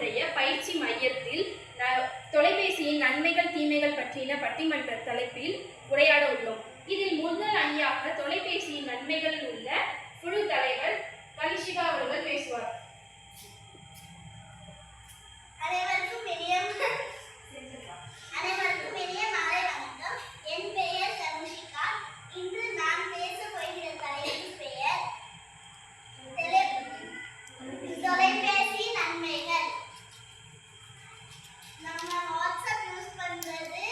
நம்மளுடைய பயிற்சி மையத்தில் தொலைபேசியின் நன்மைகள் தீமைகள் பற்றின பட்டிமன்ற தலைப்பில் உரையாட உள்ளோம். இதில் முதல் அணியாக தொலைபேசியின் நன்மைகள் உள்ள குழு தலைவர் கனிஷிகா அவர்கள் பேசுவார். அனைவருக்கும் பெரிய மாலை வணக்கம். என் பெயர் கனிஷிகா. இன்று நான் பேச போகிற தலைப்பின் பெயர் தொலைபேசி நன்மைகள். நம்ம வாட்ஸ்அப் யூஸ் பண்றது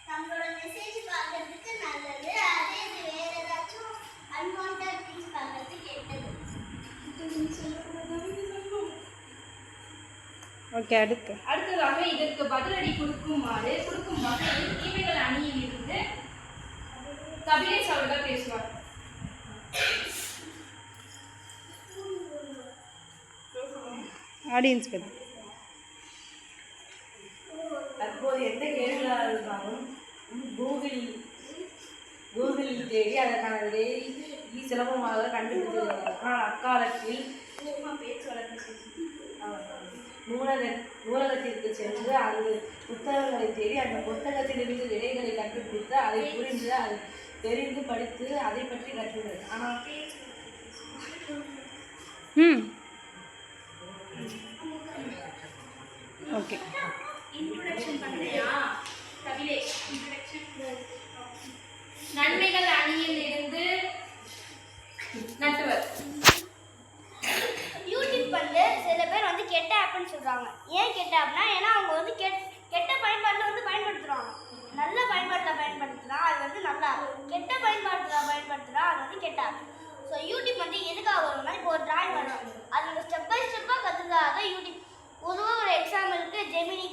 நம்மளோட மெசேஜ் பார்க்கறதுக்கு நல்லது. அதே இது வேற ஏதாச்சும் அன்வான்டட் திங்ஸ் பார்க்கறதுக்கு கெட்டது. ஓகே, அடுத்ததாக இதற்கு பதிலடி கொடுக்கும் வகையில் தீமைகள் அணியில் இருந்து கபிலேஷ் அவர்கள் பேசுவார். ஆடியன்ஸ் பற்றி தற்போது எந்த கேள்விகளாக இருந்தாலும் கூகுளில் தேடி அதற்கான விடையை சுலபமாக கண்டுபிடிக்கிறார்கள். ஆனால் அக்காலத்தில் நூலகத்திற்கு சென்று அந்த புத்தகங்களை தேடி அந்த புத்தகத்திலிருந்து விடைகளை கண்டுபிடித்து அதை புரிந்து அதை தெரிந்து படித்து அதை பற்றி கற்றுள்ளது. ஆனால் ஓகே, இன்ட்ரோடக்ஷன் பண்றியா கபிலேஷ்? நன்மைகள் அணியில் இருந்து நட்டுவர். யூடியூப் வந்து சில பேர் வந்து கெட்ட ஆப்னு சொல்றாங்க. ஏன் கெட்ட ஆப்னா, ஏன்னா அவங்க வந்து கெட்ட பயன்பாட்டில் வந்து பயன்படுத்துறாங்க. நல்ல பயன்பாட்டில் பயன்படுத்துனா அது வந்து நல்லா, கெட்ட பயன்படுத்துனா அது வந்து கெட்ட ஆப். ஸோ யூடியூப் வந்து எதுக்காக வரும்னா, இப்போ ஒரு டிராயிங் வரும், அது ஸ்டெப் பை ஸ்டெப்பாக கற்றுக்காக யூடியூப். பொதுவாக ஒரு எக்ஸாம்பிளுக்கு ஜெமினி,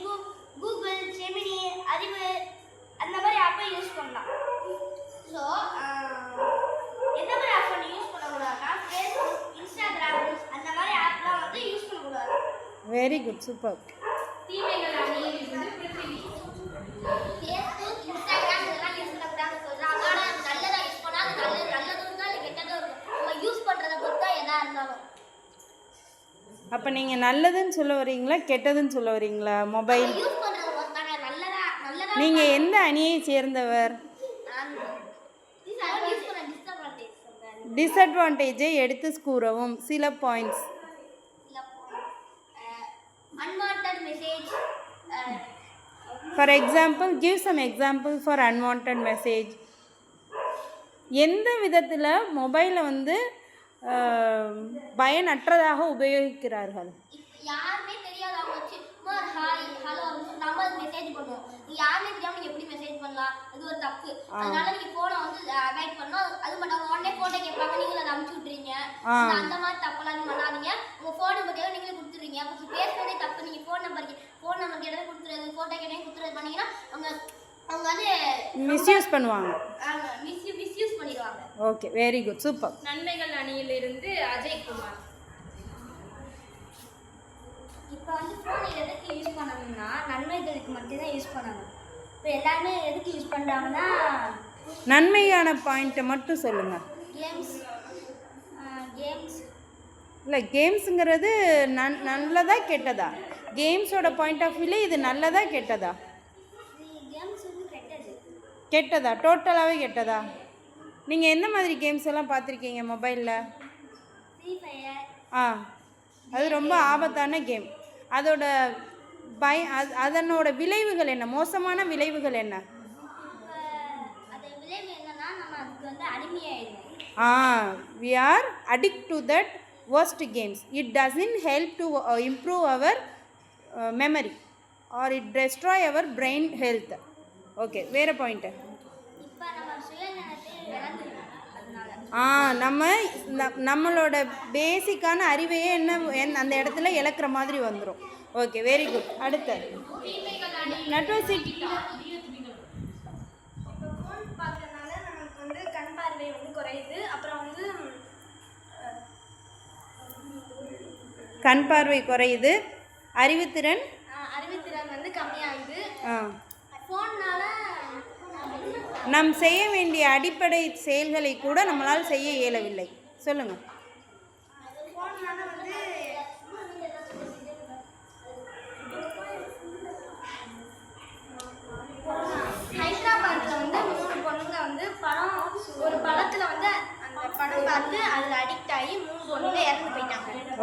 கூகுள், ஜெமினி, அறிவு அந்த மாதிரி ஆப்பை யூஸ் பண்ணலாம். ஸோ எந்த மாதிரி ஆப் பண்ணி யூஸ் பண்ணக்கூடாதுன்னா, ஃபேஸ்புக், இன்ஸ்டாகிராம் அந்த மாதிரி ஆப்லாம் வந்து யூஸ் பண்ணக்கூடாது. Very good, super. தீமைகள் அணியில் இருந்து பிருத்திவி. ஃபேஸ்புக், இன்ஸ்டாகிராம் இதெல்லாம் யூஸ் பண்ணக்கூடாதுன்னு சொல்கிறாங்க. ஆனால் அது நல்லதாக யூஸ் பண்ணால் அது நல்லதும் இருக்கும், இல்லை கெட்டதும் இருக்கும். நம்ம யூஸ் பண்ணுறத பொறுத்து தான் எதாக இருந்தாலும். அப்போ நீங்கள் நல்லதுன்னு சொல்ல வரீங்களா கெட்டதுன்னு சொல்ல வரீங்களா? மொபைல் யூஸ் பண்ணுறத பொறுத்து தாங்க. நல்லதா நீங்கள் எந்த அணியை சேர்ந்தவர்? டிஸ்அட்வான்டேஜை எடுத்து கூறவும் சில points. Unwanted message. For example, give some example for unwanted message. எந்த விதத்தில் மொபைலை வந்து பயனற்றதாக உபயோகிக்கிறார்கள்? யாருமே தெரியாதவங்க வச்சு ஹாய் ஹலோ நம்ம மெசேஜ் பண்ணுவோம். யாருமே தெரியாம நீங்க எப்படி மெசேஜ் பண்ணலாம்? இது ஒரு தப்பு. அதனால நீங்க போனை வந்து அவாய்ட் பண்ணணும். அது மட்டும் உடனே போட்டோ கேட்பாங்க, நீங்களும் அதை அனுப்பிச்சு விட்டுறீங்க. அந்த மாதிரி தப்பெல்லாம் பண்ணாதீங்க. உங்க போன் நம்பர் கேட்க நீங்களே கொடுத்துறீங்க. அப்போ பேசுறதே தப்பு. நீங்க போன் நம்பர் கேட்டே கொடுத்துறது, போட்டோ கேட்டே கொடுத்துறது பண்ணீங்கன்னா அவங்க வந்து மிஸ்யூஸ் பண்ணுவாங்க, மிஸ்யூஸ் பண்ணிடுவாங்க. Okay, very good, super. நன்மைகள் அணியில் இருந்து அஜய் குமார். இப்போ வந்து ஃபோனை எதுக்கு யூஸ் பண்ணணும்னா, நன்மைகளுக்கு மட்டும்தான் யூஸ் பண்ணணும். இப்போ எல்லாருமே எதுக்கு யூஸ் பண்ணுறாங்கன்னா, நன்மையான பாயிண்ட்டை மட்டும் சொல்லுங்கள். கேம்ஸ் இல்லை, கேம்ஸுங்கிறது நல்லதா கெட்டதா? கேம்ஸோட பாயிண்ட் ஆஃப் வியூவில் இது நல்லதா கெட்டதா? கேம்ஸ் வந்து கெட்டதா, டோட்டலாகவே கெட்டதா? நீங்கள் எந்த மாதிரி கேம்ஸ் எல்லாம் பார்த்துருக்கீங்க மொபைலில்? Free fire. அது ரொம்ப ஆபத்தான கேம். அதோட அதனோட விளைவுகள் என்ன, மோசமான விளைவுகள் என்ன? அதோட விளைவு என்னன்னா, நம்ம அதுக்கு வந்து அடிமையாயிடுவோம். We are addicted to that worst games. It doesn't help to improve our memory or it destroy our brain health. Okay, வேறு பாயிண்ட்டு. இப்போ நம்ம சுயநலத்தை இழந்துடுவோம். நம்மளோட பேசிக்கான அறிவையே அந்த இடத்துல இழக்கிற மாதிரி வந்துடும். Okay, very good. அடுத்த நட்வசிட்டி. ஃபோன் பார்க்கறதுனால நமக்கு வந்து கண் பார்வை வந்து குறையுது. அப்புறம் வந்து கண் பார்வை குறையுது, அறிவுத்திறன் வந்து கம்மியாகுது. ஃபோன்னால நாம் செய்ய வேண்டிய அடிப்படை செயல்களை கூட நம்மளால் செய்ய இயலவில்லை. சொல்லுங்கள்.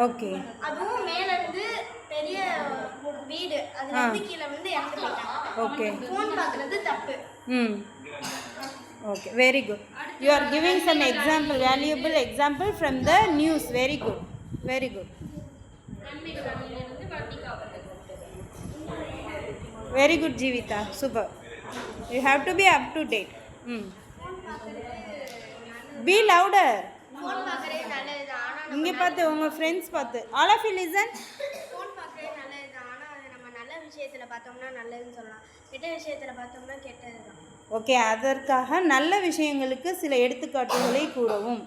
ஓகே அதுவும் மேல இருந்து பெரிய வீடு அதுல இருந்து கீழே வந்து இறந்து போயிட்டாங்க. ஓகே ஃபோன் பார்க்கறது தப்பு. Hmm okay very good you are giving some example valuable example from the news very good very good very good Jeevitha super you have to be up to date hmm be louder phone பார்க்கறது நல்லது தான். ஆனால் இங்கே பார்த்து உங்கள் friends பார்த்து all of you listen phone பார்க்கறது நல்லது தான். ஆனால் அதை நம்ம நல்ல விஷயத்தில் பார்த்தோம்னா நல்லதுன்னு சொல்லலாம், கெட்ட விஷயத்தில் பார்த்தோம்னா கெட்டது தான். ஓகே அதற்காக நல்ல விஷயங்களுக்கு சில எடுத்துக்காட்டுகளை கூறவும்.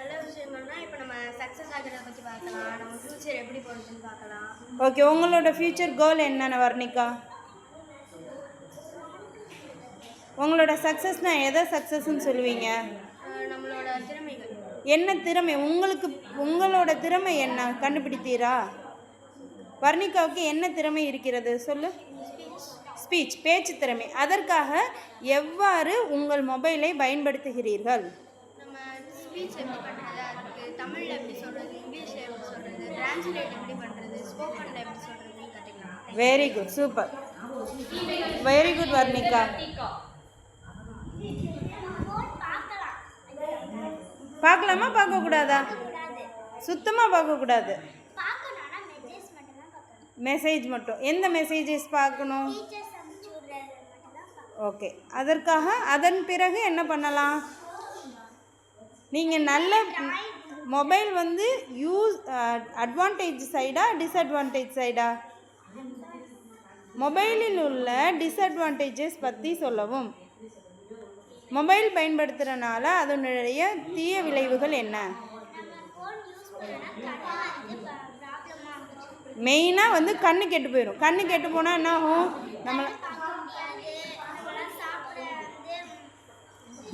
நல்ல விஷயங்கள்னா இப்போ நம்ம சக்ஸஸ் ஆகிறத பற்றி பார்க்கலாம், நம்ம ஃப்யூச்சர் எப்படி போகுதுன்னு பார்க்கலாம். ஓகே உங்களோட ஃப்யூச்சர் கோல் என்னென்ன வர்ணிகா? உங்களோட சக்ஸஸ்னால் எதை சக்ஸஸ்ன்னு சொல்லுவீங்க? நம்மளோட திறமைகள். என்ன திறமை உங்களுக்கு? உங்களோட திறமை என்ன கண்டுபிடித்தீரா? வர்ணிகாவுக்கு என்ன திறமை இருக்கிறது சொல்லு. ஸ்பீச் பேச்சு திறமை. அதற்காக எவ்வாறு உங்கள் மொபைலை பயன்படுத்துகிறீர்கள்? நம்ம ஸ்பீச் எப்படி பண்ணுறது, அதுக்கு தமிழில் எப்படி சொல்கிறது, இங்கிலீஷில் எப்படி சொல்கிறது, டிரான்ஸ்லேட் எப்படி பண்ணுறது, ஸ்போக்கனில் எப்படி சொல்கிறதுன்னு கற்றுக்கலாம். Very good super very good Varnika. பார்க்கலாமா பார்க்கக்கூடாதா? சுத்தமாக பார்க்கக்கூடாது. மெசேஜ் மட்டும். எந்த மெசேஜஸ் பார்க்கணும்? ஓகே அதற்காக அதன் பிறகு என்ன பண்ணலாம்? நீங்கள் நல்ல மொபைல் வந்து யூஸ் அட்வான்டேஜ் சைடா டிஸ்அட்வான்டேஜ் சைடா? மொபைலில் உள்ள டிஸ்அட்வான்டேஜஸ் பற்றி சொல்லவும். மொபைல் பயன்படுத்துகிறனால அதனுடைய தீய விளைவுகள் என்ன? மெயினாக வந்து கண்ணு கெட்டு போயிடும். கண்ணு கெட்டு போனால் என்ன ஆகும்? நம்மளை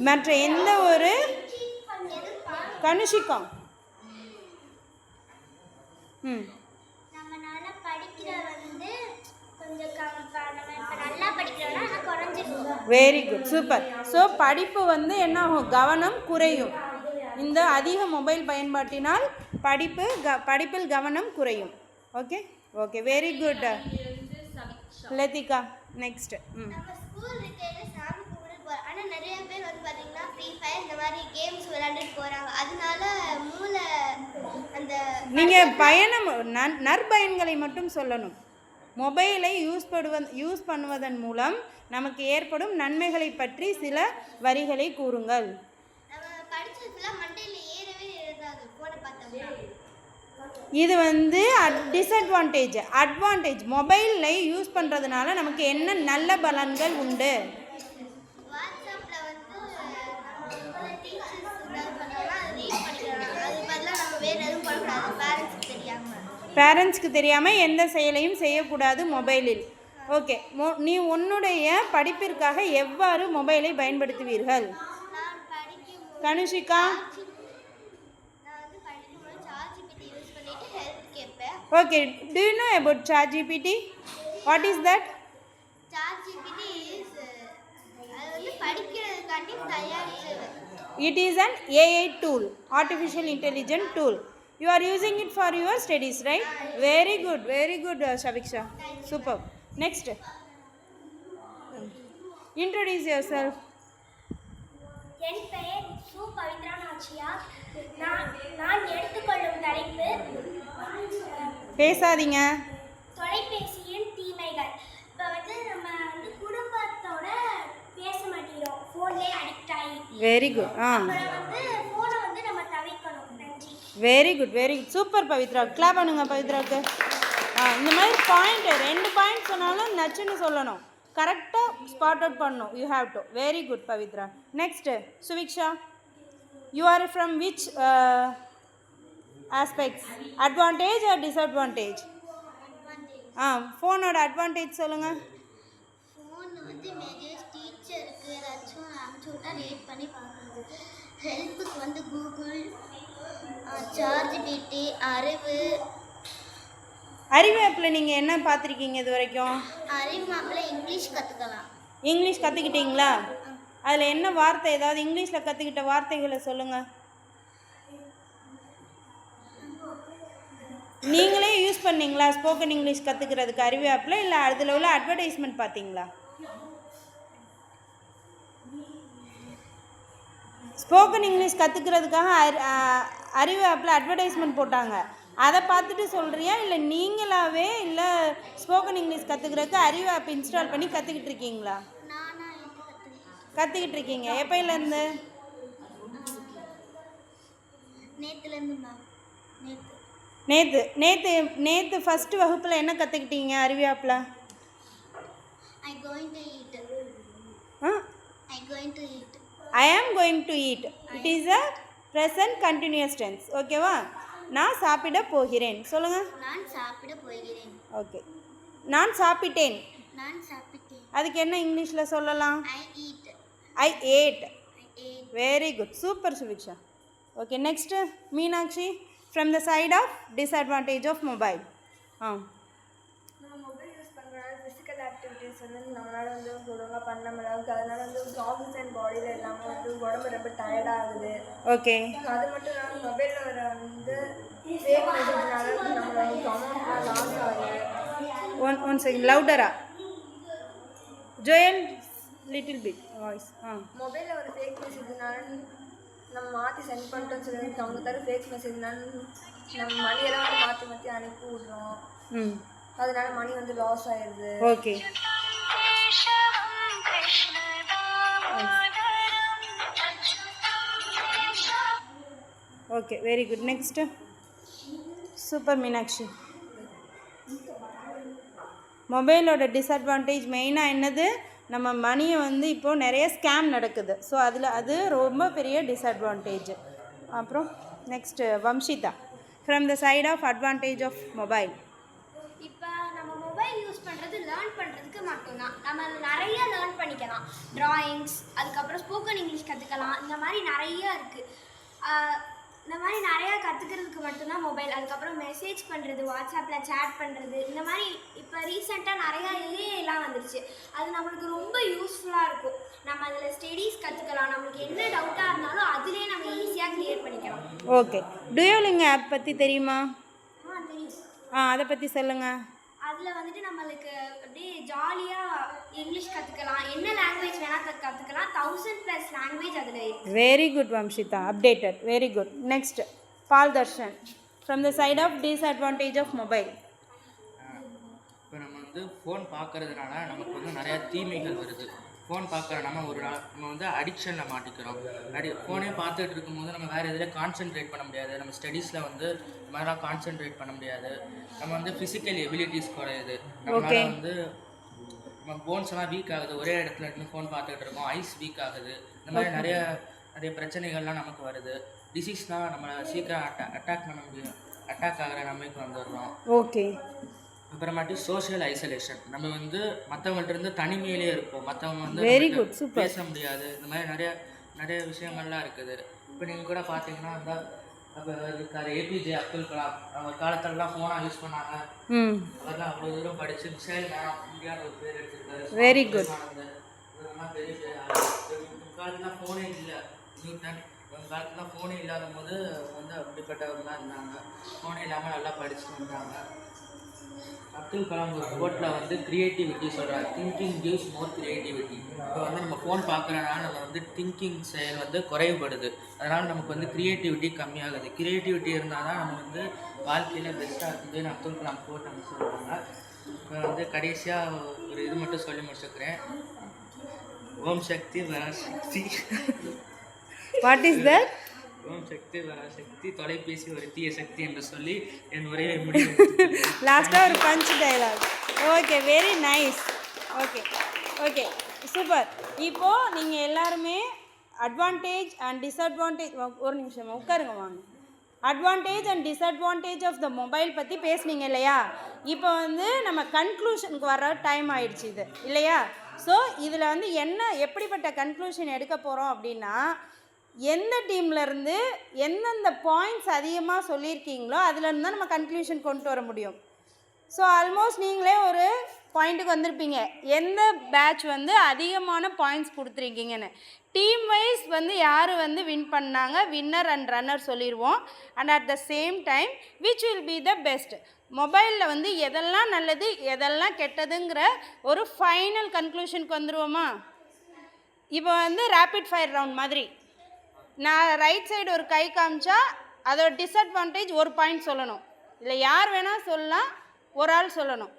மற்ற எந்த ஒரு கனுஷிக்கம் ம் வெரி குட் சூப்பர். ஸோ படிப்பு வந்து என்ன ஆகும்? கவனம் குறையும். இந்த அதிக மொபைல் பயன்பாட்டினால் படிப்பில் கவனம் குறையும். Okay okay very good Latika. Next நம்ம ஸ்கூல் இருக்கையில் சாமி கும்பிட்டு போகிறோம், ஆனால் நிறைய பேர் வந்து பார்த்தீங்கன்னா ஃப்ரீ ஃபயர் இந்த மாதிரி கேம்ஸ் விளையாண்டுட்டு போகிறாங்க. அதனால மூளை அந்த நீங்கள் பயணம் நற்பயன்களை மட்டும் சொல்லணும். மொபைலை யூஸ் பண்ணுவதன் மூலம் நமக்கு ஏற்படும் நன்மைகளை பற்றி சில வரிகளை கூறுங்கள். நம்ம படிச்சதுலாம் மண்டையில் ஏறவே ஏறாது ஃபோனை பார்த்தோம்னா. இது வந்து டிஸ்அட்வான்டேஜ். அட்வான்டேஜ் மொபைலை யூஸ் பண்ணுறதுனால நமக்கு என்ன நல்ல பலன்கள் உண்டு? வாட்ஸ்அப்பில் வந்து நம்ம டீச்சர்ஸ் ஏதாவது பண்ணோம்னா அதை ரீட் பண்ணிக்கலாம். அது பதிலாக நம்ம வேறு எதுவும் பண்ணக்கூடாது பேரண்ட்ஸுக்கு தெரியாமல். பேரண்ட்ஸ்க்கு தெரியாமல் எந்த செயலையும் செய்யக்கூடாது மொபைலில். ஓகே நீ உன்னுடைய படிப்பிற்காக எவ்வாறு மொபைலை பயன்படுத்துவீர்கள்? நான் படிக்கும் கனுஷிகா நான் வந்து படிக்கும்போது ChatGPT யூஸ் பண்ணிட்டு ஹெல்ப் கேட்பேன். Okay do you know about ChatGPT? What is that? ChatGPT is அது வந்து படிக்கிறதுக்காண்டி தயாரிச்சது. It is an AI tool, artificial intelligence tool. You are using it for your studies, right? Very good Shaviksha. Super. Next. Introduce yourself. என் பெயர் சு பவித்ரா நாச்சியார். நான் எடுத்துக்கொள்ளும் தலைப்பு பேசாதீங்க. தொலைபேசியின் தீமைகள். இப்போ வந்து நம்ம வந்து குடும்பத்தோட பேச மாட்டேங்கிறோம், ஃபோன்லேயே அடிக்ட் ஆகி. Very good. அப்புறம் வந்து ஃபோனை வந்து நம்ம தவிர்க்கணும். நன்றி. Very good super Pavithra. Clap பண்ணுங்க பவித்ராவுக்கு. இந்த மாதிரி ரெண்டு பாயிண்ட் சொன்னாலும் நச்சுன்னு சொல்லணும். கரெக்டாக ஸ்பாட் அவுட் பண்ணணும். You have to. Very good Pavithra. Next Suviksha. You are from which aspects? Advantage or disadvantage? ஃபோனோட அட்வான்டேஜ் சொல்லுங்கள். ஃபோன் வந்து மெசேஜ் டீச்சருக்கு ஏதாச்சும் அனுப்பிச்சு விட்டா ரீட் பண்ணி பார்க்குறது. ஹெல்ப்புக்கு வந்து கூகுள், ChatGPT, அறிவு ஆப்பில் நீங்கள் என்ன பார்த்துருக்கீங்க இது வரைக்கும்? அறிவு ஆப்பில் இங்கிலீஷ் கற்றுக்கலாம். இங்கிலீஷ் கற்றுக்கிட்டீங்களா? அதில் என்ன வார்த்தை, ஏதாவது இங்கிலீஷில் கற்றுக்கிட்ட வார்த்தைகளை சொல்லுங்கள். நீங்களே யூஸ் பண்ணீங்களா ஸ்போக்கன் இங்கிலீஷ் கற்றுக்கிறதுக்கு அறிவு ஆப்பில், இல்லை அதில் உள்ள அட்வர்டைஸ்மெண்ட் பார்த்தீங்களா? ஸ்போக்கன் இங்கிலீஷ் கற்றுக்கிறதுக்காக அறிவு ஆப்பில் அட்வர்டைஸ்மெண்ட் போட்டாங்க, அதை பார்த்துட்டு சொல்கிறியா இல்லை நீங்களாவே இல்லை ஸ்போக்கன் இங்கிலீஷ் கற்றுக்கிறதுக்கு அறிவு ஆப் இன்ஸ்டால் பண்ணி கற்றுக்கிட்டு இருக்கீங்களா? கற்றுக்கிட்டு இருக்கீங்க. எப்போயிலேருந்து? நேற்று ஃபஸ்ட்டு வகுப்பில் என்ன கற்றுக்கிட்டீங்க அறிவு ஆப்பில்? I am going to eat. It is a present continuous tense. ஓகேவா? நான் சாப்பிட போகிறேன். சொல்லுங்க. நான் சாப்பிட போகிறேன். ஓகே. நான் சாப்பிட்டேன். நான் சாப்பிட்டேன். அதுக்கு என்ன இங்கிலீஷில் சொல்லலாம்? I eat. I ate. Very good. Super Suviksha. Okay, next Meenakshi, from the side of disadvantage of mobile. நம்ம மொபைல் யூஸ் பண்ணுறதுனால ஃபிசிக்கல் ஆக்டிவிட்டீஸ் வந்து நம்மளால் வந்து ஒழுங்காக பண்ண முடியாது. அதனால வந்து ஜாப்ஸ் அண்ட் பாடியில் இல்லாமல் வந்து உடம்பு ரொம்ப டயர்டாக ஆகுது. ஓகே. அது மட்டும் இல்லாமல் மொபைலில் வர வந்து ஃபேக் மெசேஜ்னால நம்மளோட அமௌண்ட்லாம் லாஸ் ஆகுது. One second, louder. Joel, little bit voice. மொபைலில் ஒரு ஃபேக் மெசேஜ்னால நம்ம மாற்றி சென்ட் பண்ணிட்டோம்னு சொல்லி அவங்க தர ஃபேக் மெசேஜ்னால நம்ம மணியெல்லாம் வந்து மாற்றி மாற்றி அனுப்பி விட்றோம். அதனால மணி வந்து லாஸ் ஆயிடுது. Okay. Okay, very good. Next super Meenakshi. மொபைலோட டிஸ்அட்வான்டேஜ் மெயினாக என்னது? நம்ம மணியை வந்து இப்போது நிறைய ஸ்கேம் நடக்குது. ஸோ அது ரொம்ப பெரிய டிஸ்அட்வான்டேஜ். அப்புறம் next Vamshitha, from the side of advantage of mobile. இப்போ நம்ம மொபைல் யூஸ் பண்ணுறது லேர்ன் பண்ணுறதுக்கு மட்டும்தான். நம்ம நிறைய லேர்ன் பண்ணிக்கலாம். ட்ராயிங்ஸ், அதுக்கப்புறம் ஸ்போக்கன் இங்கிலீஷ் கற்றுக்கலாம். இந்த மாதிரி நிறைய இருக்குது. இந்த மாதிரி நிறையா கற்றுக்கிறதுக்கு மட்டும்தான் மொபைல். அதுக்கப்புறம் மெசேஜ் பண்ணுறது, வாட்ஸ்அப்பில் சேட் பண்ணுறது, இந்த மாதிரி இப்போ ரீசெண்டாக நிறையா ஏஐலாம் வந்துருச்சு. அது நம்மளுக்கு ரொம்ப யூஸ்ஃபுல்லாக இருக்கும். நம்ம அதில் ஸ்டடீஸ் கற்றுக்கலாம். நம்மளுக்கு என்ன டவுட்டாக இருந்தாலும் அதிலே நம்ம ஈஸியாக கிளியர் பண்ணிக்கலாம். ஓகே. டுயோலிங்கோ ஆப் பற்றி தெரியுமா? தெரியும். அதை பற்றி சொல்லுங்கள். அதில் வந்துட்டு நம்மளுக்கு அப்படியே ஜாலியாக இங்கிலீஷ் கற்றுக்கலாம். என்ன லாங்குவேஜ் வேணால் கற்றுக்கலாம். 1000+ லாங்குவேஜ் அதில் இருக்குது. Very good Vamshitha, updated. Very good. Next Paul Dharshan, from the side of disadvantage of mobile. இப்போ நம்ம வந்து ஃபோன் பார்க்கறதுனால நமக்கு வந்து நிறையா தீமைகள் வருது. ஃபோன் பார்க்குற நம்ம வந்து அடிக்ஷனில் மாட்டிக்கிறோம். ஃபோனே பார்த்துட்டு இருக்கும்போது நம்ம வேறு எதில் கான்சென்ட்ரேட் பண்ண முடியாது. நம்ம ஸ்டடீஸில் வந்து நம்மளால் கான்சென்ட்ரேட் பண்ண முடியாது. நம்ம வந்து ஃபிசிக்கல் எபிலிட்டிஸ் குறையுது. நம்மளால் வந்து நம்ம போன்ஸ் எல்லாம் வீக் ஆகுது. ஒரே இடத்துல இருந்து ஃபோன் பார்த்துக்கிட்டு இருக்கோம். ஐஸ் வீக் ஆகுது. இந்த மாதிரி நிறைய பிரச்சனைகள்லாம் நமக்கு வருது. டிசீஸ்லாம் நம்மளை சீக்கிரம் அட்டாக் பண்ண முடியும். அட்டாக் ஆகிற நம்மளுக்கு வந்துடுறோம். ஓகே. அப்புறமாட்டி சோஷியல் ஐசோலேஷன், நம்ம வந்து மற்றவங்கள்ட்ட இருந்து தனிமையிலே இருப்போம். மற்றவங்க வந்து வெரி குட், சூப்பர், பேச முடியாது. இந்த மாதிரி நிறைய விஷயங்கள்லாம் இருக்குது. இப்போ நீங்கள் கூட பார்த்தீங்கன்னா அந்த அப்போ இருக்கார் ஏபிஜே அப்துல் கலாம். அவங்க காலத்துலலாம் ஃபோனாக யூஸ் பண்ணாங்க. அவர்லாம் அவ்வளோ தூரம் படித்து மிசைல் மேன் இந்தியான்னு ஒரு பேர் எடுத்துருக்காரு. Very good. இதெல்லாம் பெரிய காலத்துலாம் ஃபோனே இல்லை. நியூட்டன் ஒரு காலத்துலாம் ஃபோனே இல்லாத போது வந்து அப்படிப்பட்டவங்களாம் இருந்தாங்க. ஃபோனே இல்லாமல் நல்லா படிச்சுட்டு வந்தாங்க. அப்துல் கலாம் ஒரு கோட்டில் வந்து க்ரியேட்டிவிட்டி சொல்கிறார். Thinking gives more creativity. இப்போ வந்து நம்ம ஃபோன் பார்க்குறனால நம்ம வந்து திங்கிங் செயல் வந்து குறைவுபடுது. அதனால் நமக்கு வந்து க்ரியேட்டிவிட்டி கம்மியாகுது. க்ரியேட்டிவிட்டி இருந்தால் தான் நம்ம வந்து வாழ்க்கையில் பெஸ்ட்டாக இருக்குதுன்னு அப்துல் கலாம் கோட் நம்ம சொல்கிறாங்க. இப்போ வந்து கடைசியாக ஒரு இது மட்டும் சொல்லி முடிச்சுக்கிறேன். Om Shakti Parashakti. What is that? Om Shakti Parashakti, தொலைபேசி ஒரு தீய சக்தி என்று சொல்லி என் உரையை முடிவு. லாஸ்ட்டாக ஒரு punch dialogue. Okay, very nice. Okay super. இப்போது நீங்கள் எல்லாருமே அட்வான்டேஜ் அண்ட் டிஸ்அட்வான்டேஜ், ஒரு நிமிஷம் உட்காருங்க வாங்க. Advantage and disadvantage of the mobile பற்றி பேசுனீங்க இல்லையா? இப்போ வந்து நம்ம கன்க்ளூஷனுக்கு வர டைம் ஆயிடுச்சு இது இல்லையா? ஸோ இதில் வந்து எப்படிப்பட்ட கன்க்ளூஷன் எடுக்க போகிறோம் அப்படின்னா, எந்த டீம்லேருந்து எந்தெந்த பாயிண்ட்ஸ் அதிகமாக சொல்லியிருக்கீங்களோ அதுலேருந்து தான் நம்ம கன்க்ளூஷன் கொண்டு வர முடியும். ஸோ ஆல்மோஸ்ட் நீங்களே ஒரு பாயிண்ட்டுக்கு வந்திருப்பீங்க. எந்த பேட்ச் வந்து அதிகமான பாயிண்ட்ஸ் கொடுத்துருக்கீங்கன்னு. டீம் வைஸ் வந்து யார் வந்து வின் பண்ணாங்க, வின்னர் அண்ட் ரன்னர் சொல்லிடுவோம். And at the same time which will be the best. மொபைலில் வந்து எதெல்லாம் நல்லது எதெல்லாம் கெட்டதுங்கிற ஒரு ஃபைனல் கன்க்ளூஷனுக்கு வந்துடுவோமா? இப்போ வந்து ரேபிட் ஃபயர் ரவுண்ட் மாதிரி. நான் ரைட் சைடு ஒரு கை காமிச்சா அதோட டிஸ்அட்வான்டேஜ் ஒரு பாயிண்ட் சொல்லணும். இல்லை யார் வேணால் சொல்லலாம், ஒரு ஆள் சொல்லணும்.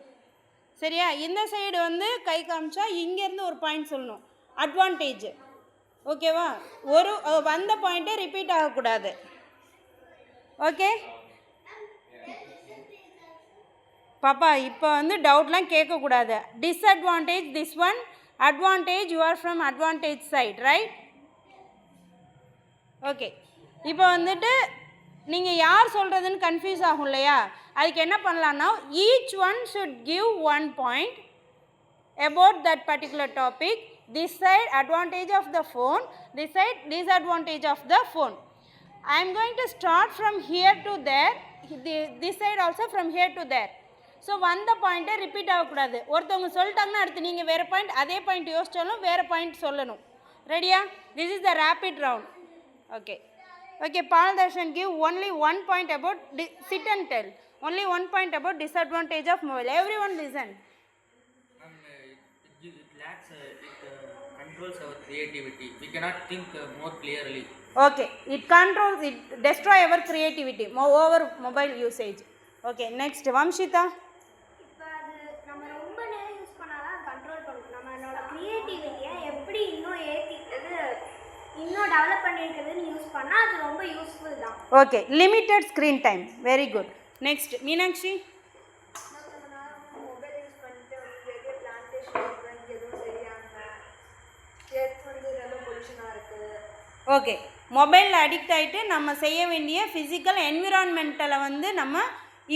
சரியா? இந்த சைடு வந்து கை காமிச்சா இங்கேருந்து ஒரு பாயிண்ட் சொல்லணும், அட்வான்டேஜ். ஓகேவா? ஒரு வந்த பாயிண்ட்டே ரிப்பீட் ஆகக்கூடாது. ஓகே பாப்பா, இப்போ வந்து டவுட்லாம் கேட்கக்கூடாது. Disadvantage this one, advantage you are from advantage side, right? Okay, இப்போ வந்துட்டு நீங்கள் யார் சொல்கிறதுன்னு கன்ஃபியூஸ் ஆகும் இல்லையா? அதுக்கு என்ன பண்ணலான்னா, each one should give 1 point about that particular topic. This side advantage of the phone, this side disadvantage of the phone. I am going to start from here to there, this side also from here to there. So வந்த பாயிண்ட்டை repeat ஆகக்கூடாது. ஒருத்தவங்க சொல்லிட்டாங்கன்னா அடுத்து நீங்கள் வேறு point, அதே point யோசித்தாலும் வேறு பாயிண்ட் சொல்லணும். ரெடியா? This is the rapid round. Okay okay, Paladarshan give only 1 point about sit and tell. Only 1 point about disadvantage of mobile. Everyone listen. It lacks, it controls our creativity. We cannot think more clearly. Okay, it controls, it destroy our creativity over mobile usage. Okay, next Vamshita. இப்போ அது நம்ம ரொம்ப நேரம் use பண்ணாதான் control பண்ணும். நம்மளோட க்ரியேட்டிவிட்டியை எப்படி இன்னும் ஏற்றிக்கிறது, இன்னும் டெவலப் பண்ணியிருக்கிறதுன்னு யூஸ் பண்ணால் அது ரொம்ப யூஸ்ஃபுல் தான். Okay, limited screen time. Very good. Next Meenakshi. Mobile use பண்ணிட்டு பெரிய பிளான்டேஷன் இங்கே எதுவும் தெரியாங்க, எர்த் வந்து ரொம்ப பொல்யூஷனாக இருக்குது. ஓகே, மொபைலில் அடிக்ட் ஆகிட்டு நம்ம செய்ய வேண்டிய ஃபிசிக்கல் என்விரான்மெண்டலை வந்து நம்ம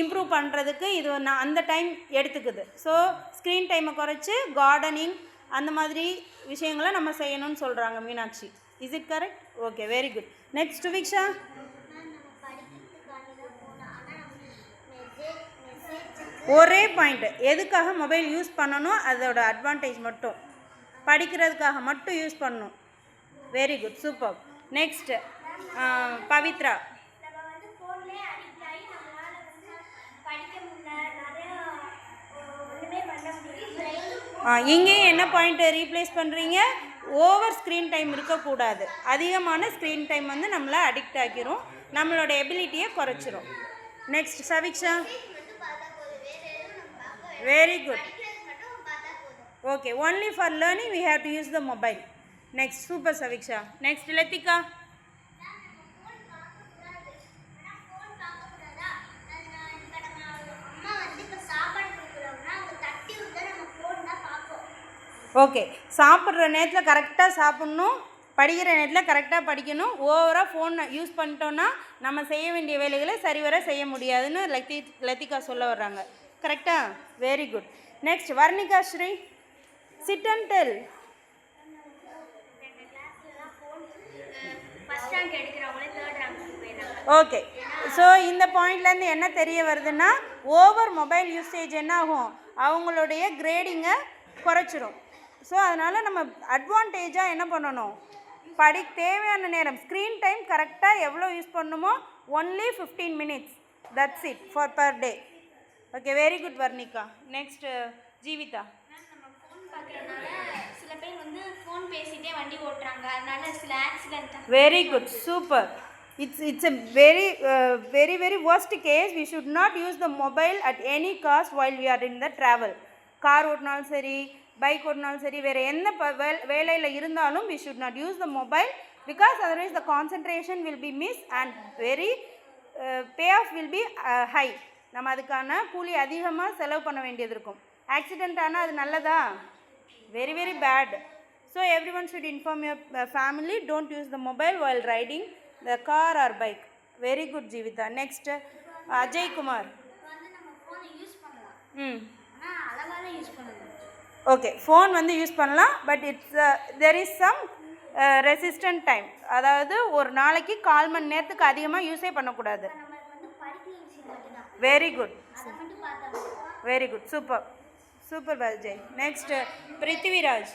இம்ப்ரூவ் பண்ணுறதுக்கு இது அந்த டைம் எடுத்துக்குது. ஸோ ஸ்க்ரீன் டைமை குறைச்சி கார்டனிங் அந்த மாதிரி விஷயங்களை நம்ம செய்யணும்னு சொல்கிறாங்க Meenakshi. Is it correct? Okay, very good. Next Suviksha. ஒரே பாயிண்ட், எதுக்காக மொபைல் யூஸ் பண்ணணும், அதோட அட்வான்டேஜ் மட்டும், படிக்கிறதுக்காக மட்டும் யூஸ் பண்ணணும். Very good, super. Next Pavithra. நம்ம வந்து ஃபோன்லேயே அடிக்ட் ஆகி நம்மளால் வந்து படிக்க முடியல, நிறைய ஒன்றுமே பண்ண முடியல. இங்கேயும் என்ன பாயிண்ட்டை ரீப்ளேஸ் பண்ணுறீங்க? ஓவர் ஸ்க்ரீன் டைம் இருக்கக்கூடாது. அதிகமான ஸ்க்ரீன் டைம் வந்து நம்மளை அடிக்ட் ஆக்கிரும், நம்மளோட எபிலிட்டியை குறைச்சிரும். Next Saviksha. Very good. Okay, only for learning we have to use the mobile. Next, super Saviksha. Next, Latika. Okay, சாப்பிட்ற நேரத்தில் கரெக்டாக சாப்பிட்ணும், படிக்கிற நேரத்தில் கரெக்டாக படிக்கணும். ஓவராக ஃபோனை யூஸ் பண்ணிட்டோன்னா நம்ம செய்ய வேண்டிய வேலைகளை சரிவர செய்ய முடியாதுன்னு லத்திகா சொல்ல வர்றாங்க. கரெக்டாக? Very good. Next Varnika Sri. Sit and tell. Okay, so இந்த பாயிண்ட்லேருந்து என்ன தெரிய வருதுன்னா, ஓவர் மொபைல் யூசேஜ் என்ன ஆகும், அவங்களுடைய கிரேடிங்கை குறைச்சிரும். ஸோ அதனால் நம்ம அட்வான்டேஜாக என்ன பண்ணணும், தேவையான நேரம் ஸ்க்ரீன் டைம் கரெக்டாக எவ்வளோ யூஸ் பண்ணணுமோ, only 15 minutes, that's it for per day. Okay, very good Varnika. Next Jeevitha. நம்ம ஃபோன் பார்க்குறதுனால சில பேர் வந்து ஃபோன் பேசிகிட்டே வண்டி ஓட்டுறாங்க, அதனால சில accident. Very good, super. It's a very worst case. We should not use the mobile at any cost while we are in the travel. Car ஓட்டினாலும் சரி, பைக் ஓட்டினாலும் சரி, வேறு எந்த வேலையில் இருந்தாலும் we should not use the mobile, because otherwise the concentration will be missed and very payoff will be high. நம்ம அதுக்கான கூலி அதிகமாக செலவு பண்ண வேண்டியது இருக்கும். ஆக்சிடென்ட் ஆனால் அது நல்லதா? very bad. So everyone should inform your family, don't use the mobile while riding the car or bike. Very good Jeevitha. Next Ajay Kumar. வந்து நம்ம ஃபோனை யூஸ் பண்ணலாம், ஆனால் அளவாக தான் யூஸ் பண்ணணும். ஓகே, ஃபோன் வந்து யூஸ் பண்ணலாம், but there is some resistant time. அதாவது ஒரு நாளைக்கு 1/4 மணி நேரத்துக்கு அதிகமாக யூஸே பண்ணக்கூடாது. நம்ம வந்து படிக்கிற விஷயம் மட்டும்தான், வெரி குட், அதை மட்டும் பார்த்தா very good, super super Baljay. Next Prithviraj.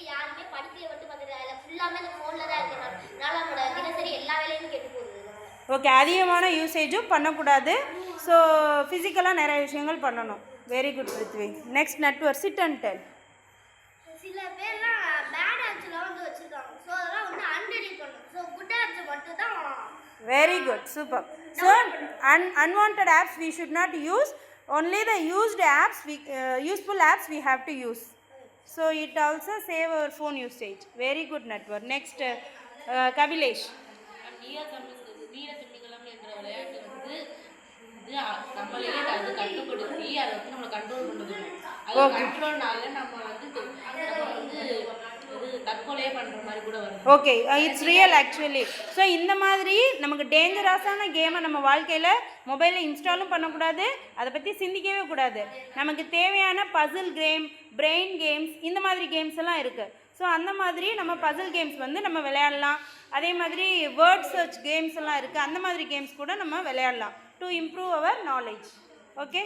யாருமே படிக்கல மட்டும் பார்க்குறது அதில் ஃபுல்லாமே அந்த ஃபோனில் தான் இருக்கு. நம்மளோட தினசரி எல்லா வேலையும் கெட்டு போகுது. ஓகே, அதிகமான யூசேஜும் பண்ணக்கூடாது. ஸோ ஃபிசிக்கலாக நிறைய விஷயங்கள் பண்ணணும். Very good Prithvi. Next Natwar, chit and del. சில பேர்லாம் பேட் ஆப்ஸ்லாம் வந்து வச்சிருக்காங்க. ஸோ அதெல்லாம் வந்து அன்டெலிட் பண்ணணும். ஸோ குட் ஆப்ஸ் மட்டும் தான். Very good, super. So unwanted apps we should not use. Only the used apps, useful apps we have to use. So it also save our phone usage. Very good network. Next, Kabilesh. வீரத்துணிகளம் என்ற விளையாட்டு வந்து இது நம்மளையே அது கட்டுப்படுத்தி அதை வந்து நம்ம கண்ட்ரோல் பண்ணுறது. அது கண்ட்ரோல்னால நம்ம வந்து இது தற்கொலையே பண்ணுற மாதிரி கூட வரும். Okay, it's real actually. So இந்த மாதிரி நமக்கு டேஞ்சரஸான கேமை நம்ம வாழ்க்கையில் மொபைலில் இன்ஸ்டாலும் பண்ணக்கூடாது, அதை பற்றி சிந்திக்கவே கூடாது. நமக்கு தேவையான பசில் கேம், பிரெயின் கேம்ஸ், இந்த மாதிரி கேம்ஸ் எல்லாம் இருக்குது. ஸோ அந்த மாதிரி நம்ம பசில் கேம்ஸ் வந்து நம்ம விளையாடலாம். அதே மாதிரி வேர்ட் சர்ச் கேம்ஸ் எல்லாம் இருக்குது, அந்த மாதிரி கேம்ஸ் கூட நம்ம விளையாடலாம் to improve our knowledge. Okay,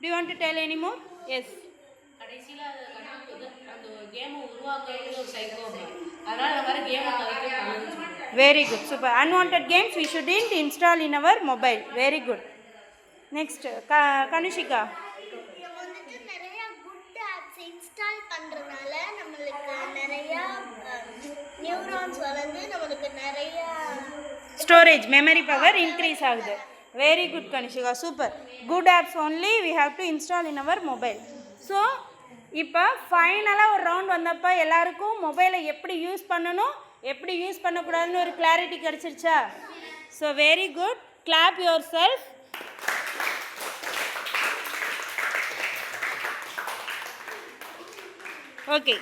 do you want to tell any more? Yes. கடைசியில் அந்த கேமை உருவாக்குறது ஒரு சைக்கோ, அதனால் இந்த மாதிரி கேமை தவிர்க்க. Very good, super. Unwanted games we shouldn't install in our mobile. Very good. Next Kanushika. வந்துட்டு நிறைய குட் ஆப்ஸ் இன்ஸ்டால் பண்ணுறதுனால நம்மளுக்கு நிறைய நியூரான்ஸ் வளர்ந்து நம்மளுக்கு நிறைய ஸ்டோரேஜ் மெமரி பவர் இன்க்ரீஸ் ஆகுது. Very good Kanishika, super. Good apps only we have to install in our mobile. So இப்போ ஃபைனலாக ஒரு ரவுண்ட் வந்தப்போ எல்லாருக்கும் மொபைலை எப்படி யூஸ் பண்ணணும், எப்படி யூஸ் பண்ணக்கூடாதுன்னு ஒரு கிளாரிட்டி கிடச்சிருச்சா? So very good, clap yourself. Okay.